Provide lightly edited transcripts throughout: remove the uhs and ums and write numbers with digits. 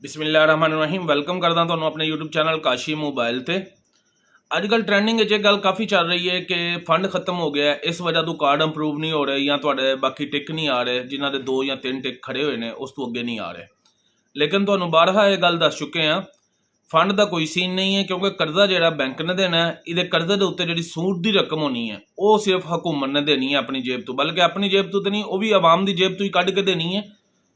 बिस्मिल्लाहिर्रहमानिर्रहीम वेलकम करदा तुहानूं अपने यूट्यूब चैनल काशी मोबाइल ते। अजकल ट्रेंडिंग एक गल काफ़ी चल रही है कि फंड खत्म हो गया है, इस वजह तो कार्ड अप्रूव नहीं हो रहे या तुहाडे बाकी टिक नहीं आ रहे, जिन्हां दे 2 या 3 टिक खड़े हुए ने उस तो अगे नहीं आ रहे। लेकिन तुहानूं बारहा ये गल दस चुके हैं, फंड का कोई सीन नहीं है क्योंकि कर्जा जिहड़ा बैंक ने देना है, इहदे कर्जे दे उत्ते जिहड़ी सूद की रकम होनी है वो सिर्फ हुकूमत ने देनी है अपनी जेब तो, बल्कि अपनी जेब तो नहीं, वो भी आवाम की जेब तो ही कढ़ के देनी है।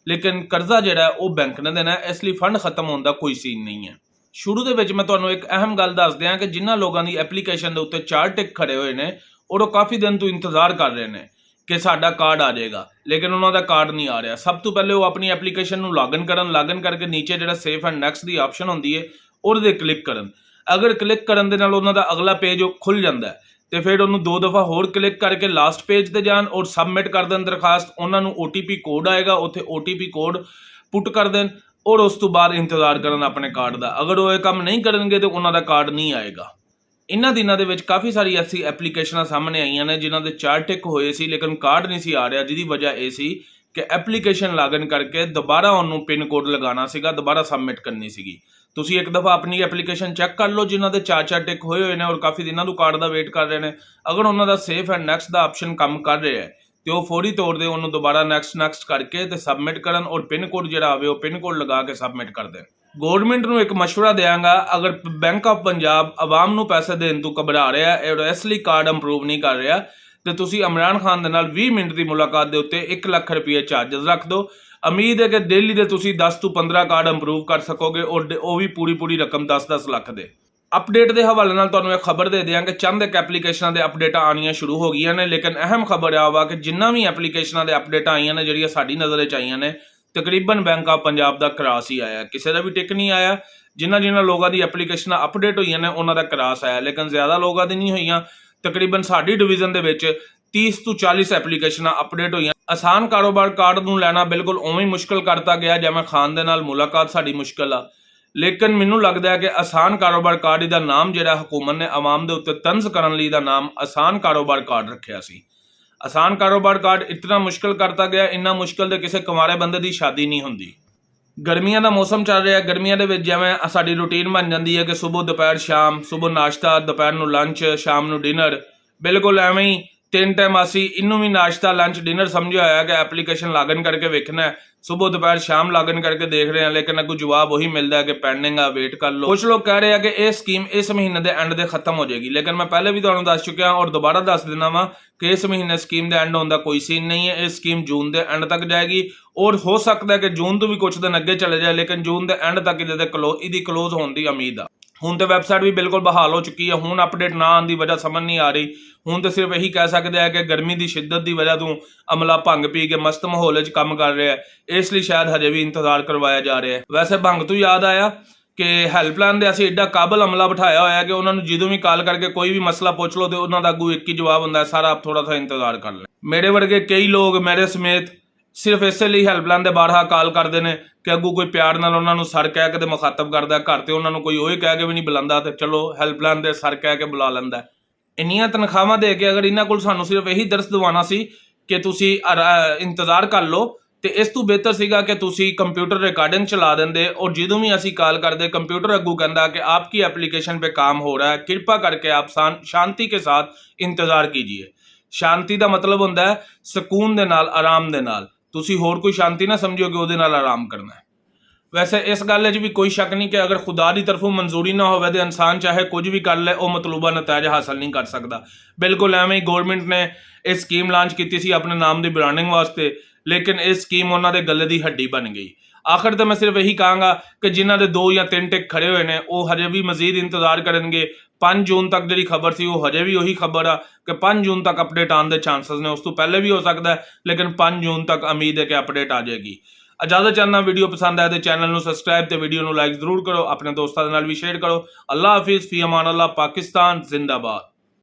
लेकिन कर्जा जिहड़ा है वो बैंक ने देना है, इसलिए फंड खत्म होने का कोई सीन नहीं है। शुरू दे विच मैं तुहानूं एक अहम गल दस दियां कि जिन्हां लोगों की एप्लीकेशन के उत्ते 4 टिक खड़े हुए हैं और वो काफ़ी दिन तो इंतजार कर रहे हैं कि साडा कार्ड आ जाएगा, लेकिन उन्होंने कार्ड नहीं आ रहा। सब तो पहले वो अपनी एप्लीकेशन में लॉगिन करके नीचे जो सेफ एंड नैक्सट की ऑप्शन होती है और क्लिक करन। अगर क्लिक करन दे नाल उन्हां दा अगला पेज खुल जाता है तो फिर उन्होंने 2 दफ़ा होर क्लिक करके लास्ट पेज पर जान और सबमिट कर दें दरखास्त। उन्होंने OTP कोड आएगा, उत्थे OTP कोड पुट कर दें और उस तो बाद इंतजार करन अपने कार्ड का। अगर वो ये काम नहीं करेंगे तो उन्होंने कार्ड नहीं आएगा। इन्हां दिनों दे विच काफ़ी सारी ऐसी एप्लीकेशन सामने आईयां ने जिन्हां दे 4 टिक होए सी लेकिन कार्ड नहीं सी आ रहा, जिहदी वजह यह सी कि एप्लीकेशन लॉगिन करके दोबारा उन्होंने पिन कोड लगाना सीगा, दोबारा सबमिट करनी सीगी। तुसीं एक दफ़ा अपनी एप्लीकेशन चैक कर लो जिन्हां दे 4 टिक होए हुए हैं और काफ़ी दिनों तो कार्ड का वेट कर रहे हैं। अगर उन्हों का सेफ एंड नैक्सट का ऑप्शन काम कर रहा है तो वह फौरी तौर पर उन्होंने दोबारा नैक्सट करके तो सबमिट करन और पिन कोड जिहड़ा आवे वो पिन कोड लगा के सबमिट कर दें। गौरमेंट नूं एक मशवरा देंगा, अगर बैंक ऑफ पंजाब आवाम नूं पैसे देने तो घबरा रहा है और इसलिए कार्ड अप्रूव नहीं कर रहा तो तुसीं इमरान खान दे नाल 20 मिनट की मुलाकात के उत्ते 1 लाख रुपये चार्जिज रख दो। उम्मीद है कि डेली के तुसीं 10 तो 15 कार्ड अप्रूव कर सकोगे और वो भी पूरी रकम 10-10 लाख दे। अपडेट के हवाले नाल तुहानूं एक खबर दे दियां कि चंद एक एप्लीकेशनां दे अपडेट आनियां शुरू हो गई ने, लेकिन अहम खबर आ वा कि जिन्ना भी एप्लीकेशनां दे अपडेट आईयां ने जिहड़ियां साडी नज़र च आईयां ने तकरीबन बैंक ऑफ पंजाब का क्रॉस ही आया, किसी का भी टिक नहीं आया। जिन्हां लोगों की एप्लीकेशन अपडेट हुई ने उन्हां दा क्रॉस आया, लेकिन ज़्यादा लोगों की नहीं हुई। तकरीबन साडी डिवीजन दे विच 30 तो 40 एप्लीकेशन अपडेट हुई। आसान कारोबार कार्ड नूं लैना बिल्कुल उवें ही मुश्किल करता गया जिवें खान दे नाल मुलाकात साडी मुश्किल आ। लेकिन मैनूं लगदा है कि आसान कारोबार कार्ड दा नाम जिहड़ा हुकूमत ने आवाम दे उत्ते तंज करन लई दा नाम आसान कारोबार कार्ड रखिया सी। आसान कारोबार कार्ड इतना मुश्किल करता गया, इन्ना मुश्किल तो किसी कुंवारे बंदे की शादी नहीं होंदी। गर्मियां का मौसम चल रहा है, गर्मियां दे विच जिवें साडी रूटीन बन जाती है कि सुबह दोपहर शाम, सुबह नाश्ता, दोपहर नूं लंच, शाम नूं डिनर, बिल्कुल एवें ही 3 टाइम असी इनू भी नाश्ता लंच डिनर समझा होया कि एप्लीकेशन लॉगिन करके वेखना है, सुबह दोपहर शाम लॉगिन करके देख रहे हैं, लेकिन अगू जवाब वही मिलता है कि पेंडिंग आ, वेट कर लो। कुछ लोग कह रहे हैं कि यह स्कीम इस महीने के एंड से खत्म हो जाएगी, लेकिन मैं पहले भी तुहानूं दस चुकिया और दोबारा दस देना वा कि इस महीने स्कीम के एंड होने का कोई सीन नहीं है। इस स्कीम जून के एंड तक जाएगी और हो सकता है कि जून तो भी कुछ दिन अगे चले जाए, लेकिन जून के एंड तक इसकी क्लोज होने की उम्मीद आ। हुण तो वैबसाइट भी बिल्कुल बहाल हो चुकी है, हुण अपडेट ना आने की वजह समझ नहीं आ रही। हुण तो सिर्फ यही कह सकते हैं कि गर्मी की शिद्दत की वजह तो अमला भंग पी के मस्त माहौल काम कर रहा है, इसलिए शायद हजे भी इंतजार करवाया जा रहा है। वैसे भंग तो याद आया कि हैल्पलाइन के असीं एडा काबल अमला बिठाया होया कि उन्होंने जो भी कॉल करके कोई भी मसला पूछ लो तो उन्होंने अगू एक ही जवाब होंदा है, सर आप थोड़ा सा इंतजार कर लें। मेरे वर्गे कई लोग मेरे समेत सिर्फ इसलिए हैल्पलाइन के बारहा कॉल करते हैं कि अगू कोई प्यार नाल उन्होंने सर कह के मुखातब करता है, घर तो उन्होंने कोई वही कह के भी नहीं बुलाता तो चलो हैल्पलाइन के सर कह के बुला लेंदा। इन्नियां तनख्वाहां दे के अगर इन्हां कोल सानूं सिर्फ यही दर्स दवाना सी कि तुसीं इंतजार कर लो तो इस तो बेहतर सीगा कि तुसीं कंप्यूटर रिकॉर्डिंग चला देंदे और जदों भी असीं कॉल करते कंप्यूटर अगू कहता कि आपकी एप्लीकेशन पे काम हो रहा है, कृपा करके आप शांति के साथ इंतजार कीजिए। शांति का मतलब होंदा है सुकून दे नाल, आराम दे नाल। तुसीं होर कोई शांति ना समझो कि उहदे नाल आराम करना है। वैसे इस गल भी कोई शक नहीं कि अगर खुदा की तरफों मंजूरी ना हो तो इंसान चाहे कुछ भी कर ले, वह मतलूबा नतैज हासिल नहीं कर सकता। बिल्कुल एवें ही गौरमेंट ने यह स्कीम लॉन्च की सी अपने नाम की ब्रांडिंग वास्ते, लेकिन यह स्कीम उन्होंने गले की हड्डी बन गई। आखिर तो मैं सिर्फ यही कहूँगा कि जिन्हों के 2 या 3 टिक खड़े हुए हैं वो हजे भी मजीद इंतजार करेंगे। 5 जून तक जी खबर थी वो हजे भी वही खबर आ कि 5 जून तक अपडेट आने के चांसेस ने, उस तो पहले भी हो सकता है, लेकिन 5 जून तक उम्मीद है कि अपडेट आ जाएगी। इजाजत चाहना, वीडियो पसंद आए तो चैनल को सबसक्राइब तो वीडियो को लाइक जरूर करो, अपने दोस्तों के नाल भी शेयर करो। अल्लाह हाफिज़, फी अमान अल्लाह, पाकिस्तान जिंदाबाद।